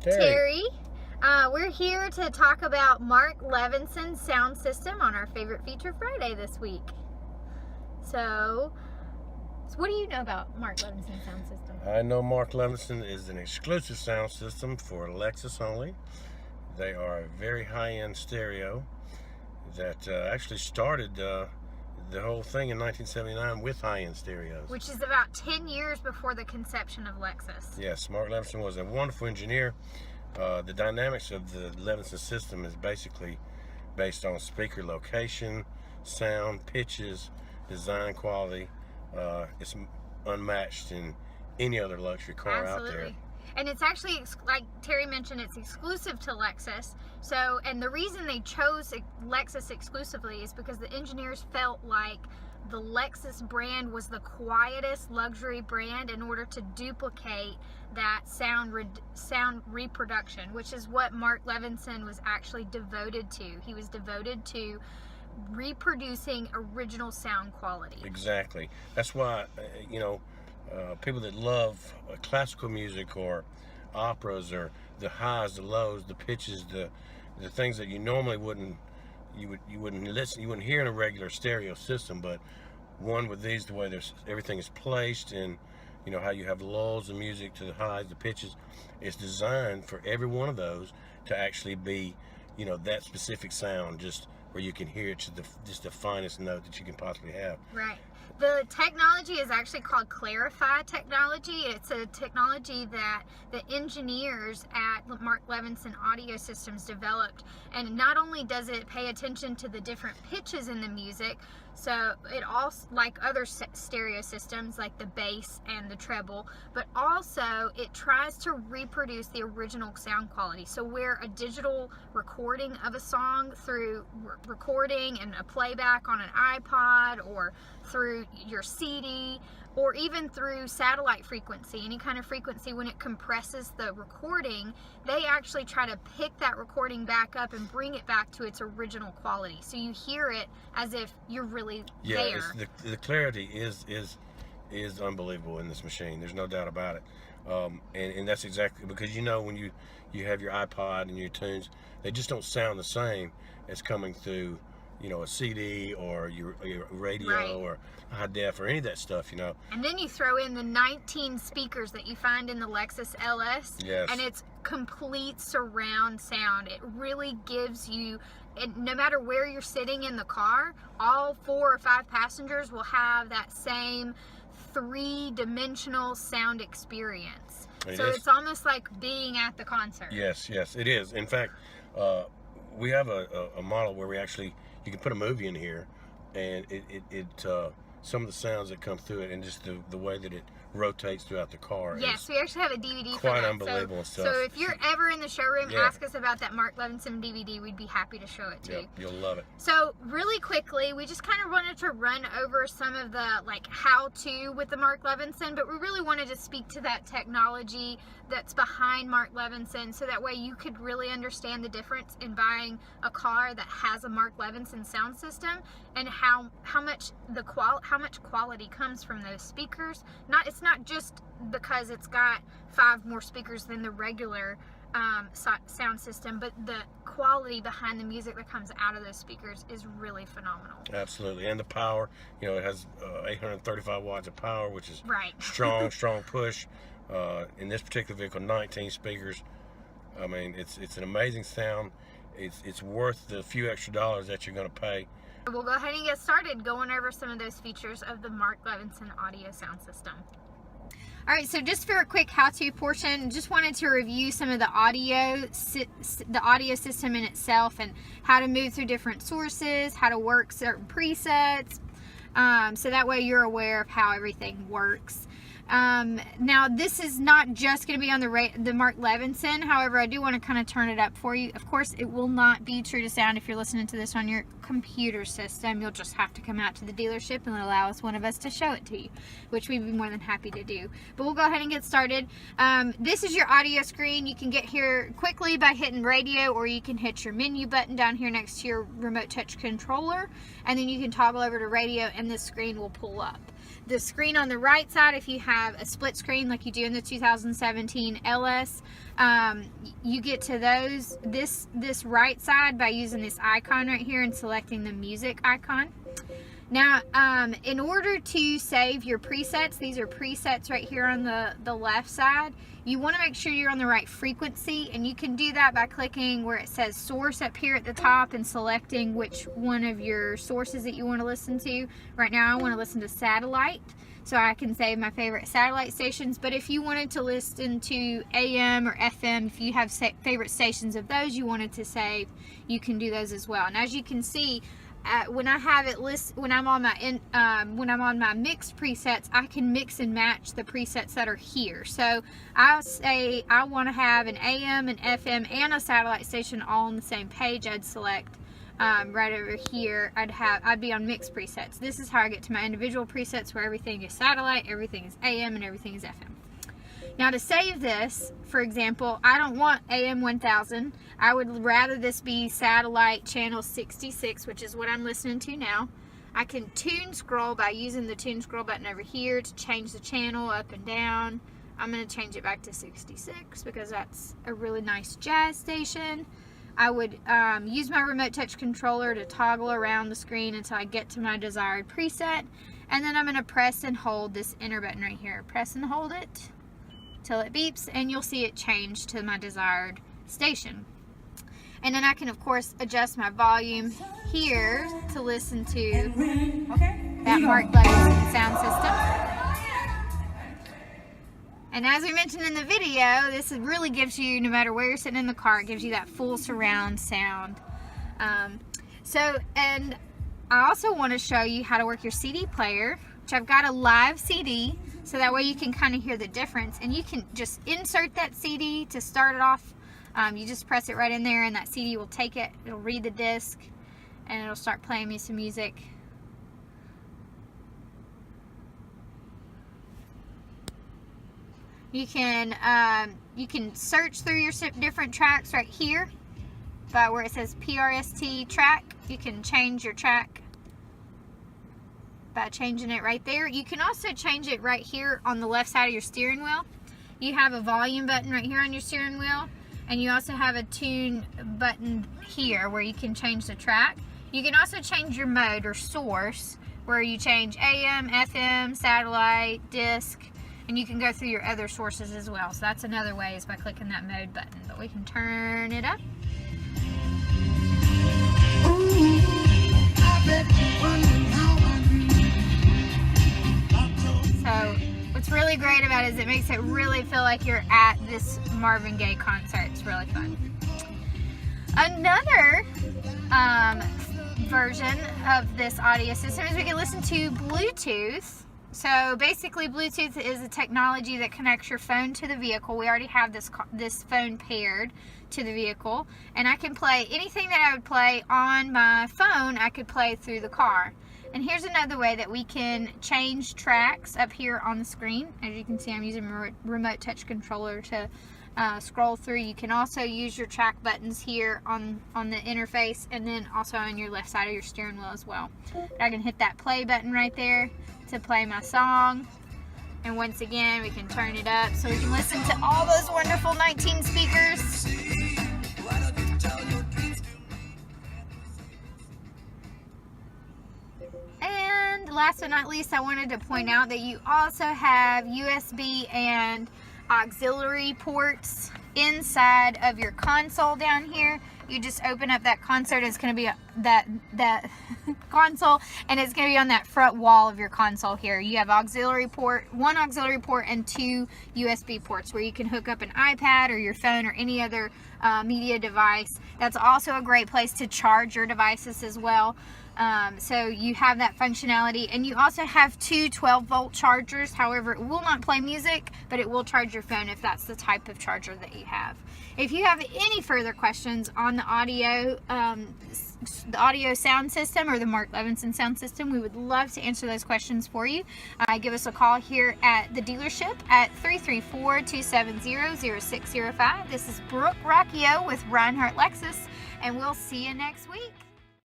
Terry. We're here to talk about Mark Levinson's sound system on our Favorite Feature Friday this week. So what do you know about Mark Levinson's sound system? I know Mark Levinson is an exclusive sound system for Lexus only. They are a very high-end stereo that actually started the whole thing in 1979 with high-end stereos. Which is about 10 years before the conception of Lexus. Yes, Mark Levinson was a wonderful engineer. The dynamics of the Levinson system is basically based on speaker location, sound, pitches, design quality. It's unmatched in any other luxury car out there. And it's actually, like Terry mentioned, it's exclusive to Lexus. So, and the reason they chose Lexus exclusively is because the engineers felt like the Lexus brand was the quietest luxury brand in order to duplicate that sound reproduction, which is what Mark Levinson was actually devoted to. He was devoted to reproducing original sound quality. Exactly. That's why, people that love classical music or operas, or the highs, the lows, the pitches, the things that you normally wouldn't hear in a regular stereo system, but one with these, the way everything is placed, and how you have lulls in music to the highs, the pitches, it's designed for every one of those to actually be that specific sound, just where you can hear it to just the finest note that you can possibly have. Right. The technology is actually called Clarify technology. It's a technology that the engineers at Mark Levinson Audio Systems developed. And not only does it pay attention to the different pitches in the music, so it also, like other stereo systems like the bass and the treble, but also it tries to reproduce the original sound quality. So where a digital recording of a song through recording and a playback on an iPod, or through your CD, or even through satellite frequency, any kind of frequency, when it compresses the recording, they actually try to pick that recording back up and bring it back to its original quality. So you hear it as if you're really there. The clarity is unbelievable in this machine. There's no doubt about it. And that's exactly because when you have your iPod and your tunes, they just don't sound the same as coming through a CD or your radio, right, or high def or any of that stuff, And then you throw in the 19 speakers that you find in the Lexus LS, yes, and it's complete surround sound. It really gives you, no matter where you're sitting in the car, all 4 or 5 passengers will have that same 3-dimensional sound experience. It's almost like being at the concert. Yes, it is. In fact, we have a model where you can put a movie in here, and it some of the sounds that come through it, and just the way that it rotates throughout the car. Yes, we actually have a DVD for quite that. Unbelievable stuff. So if you're ever in the showroom, ask us about that Mark Levinson DVD. We'd be happy to show it to you. You'll love it. So really quickly, we just kind of wanted to run over some of the how-to with the Mark Levinson, but we really wanted to speak to that technology that's behind Mark Levinson, so that way you could really understand the difference in buying a car that has a Mark Levinson sound system, and how much quality comes from those speakers. It's not just because it's got 5 more speakers than the regular sound system, but the quality behind the music that comes out of those speakers is really phenomenal. Absolutely. And the power, it has 835 watts of power, which is right. strong push. In this particular vehicle, 19 speakers. I mean, it's an amazing sound. It's worth the few extra dollars that you're going to pay. We'll go ahead and get started going over some of those features of the Mark Levinson audio sound system. All right, so just for a quick how-to portion, just wanted to review some of the audio system in itself, and how to move through different sources, how to work certain presets, so that way you're aware of how everything works. Now this is not just going to be on the Mark Levinson. However, I do want to kind of turn it up for you. Of course, it will not be true to sound if you're listening to this on your computer system. You'll just have to come out to the dealership and allow one of us to show it to you, which we'd be more than happy to do. But we'll go ahead and get started. This is your audio screen. You can get here quickly by hitting radio, or you can hit your menu button down here next to your remote touch controller, and then you can toggle over to radio and this screen will pull up. the screen on the right side, if you have a split screen like you do in the 2017 LS, you get to this right side by using this icon right here and selecting the music icon. Now, in order to save your presets, these are presets right here on the left side, you want to make sure you're on the right frequency, and you can do that by clicking where it says source up here at the top and selecting which one of your sources that you want to listen to. Right now I want to listen to satellite, so I can save my favorite satellite stations. But if you wanted to listen to AM or FM, if you have favorite stations of those you wanted to save, you can do those as well. And as you can see, when I have it when I'm on my mixed presets, I can mix and match the presets that are here. So I'll say I want to have an AM, an FM, and a satellite station all on the same page. I'd select right over here. I'd be on mixed presets. This is how I get to my individual presets, where everything is satellite, everything is AM, and everything is FM. Now, to save this, for example, I don't want AM 1000. I would rather this be satellite channel 66, which is what I'm listening to now. I can tune scroll by using the tune scroll button over here to change the channel up and down. I'm going to change it back to 66 because that's a really nice jazz station. I would use my remote touch controller to toggle around the screen until I get to my desired preset. And then I'm going to press and hold this enter button right here. Press and hold it till it beeps, and you'll see it change to my desired station. And then I can, of course, adjust my volume here to listen to that Mark Levinson sound system. And as we mentioned in the video, this really gives you, no matter where you're sitting in the car, it gives you that full surround sound. And I also want to show you how to work your CD player, which I've got a live CD, so that way you can kind of hear the difference. And you can just insert that CD to start it off. You just press it right in there, and that CD will take it, it'll read the disc, and it'll start playing me some music. You can search through your different tracks right here by where it says PRST track. You can change your track by changing it right there. You can also change it right here on the left side of your steering wheel. You have a volume button right here on your steering wheel, and you also have a tune button here where you can change the track. You can also change your mode or source, where you change AM, FM, satellite, disc, and you can go through your other sources as well. So that's another way, is by clicking that mode button. But we can turn it up. So what's really great about it is it makes it really feel like you're at this Marvin Gaye concert. It's really fun. Another version of this audio system is we can listen to Bluetooth. So basically, Bluetooth is a technology that connects your phone to the vehicle. We already have this phone paired to the vehicle, and I can play anything that I would play on my phone. I could play through the car. And here's another way that we can change tracks up here on the screen. As you can see, I'm using my remote touch controller to scroll through. You can also use your track buttons here on the interface, and then also on your left side of your steering wheel as well. I can hit that play button right there to play my song. And once again, we can turn it up so we can listen to all those wonderful 19 speakers. And last but not least, I wanted to point out that you also have USB and auxiliary ports inside of your console down here. You just open up that console, and it's going to be that console, and it's going to be on that front wall of your console here. You have one auxiliary port and 2 USB ports where you can hook up an iPad or your phone or any other media device. That's also a great place to charge your devices as well. So you have that functionality, and you also have 2 12-volt chargers. However, it will not play music, but it will charge your phone if that's the type of charger that you have. If you have any further questions on the audio sound system or the Mark Levinson sound system, we would love to answer those questions for you. Give us a call here at the dealership at 334-270-0605. This is Brooke Rocchio with Reinhardt Lexus, and we'll see you next week.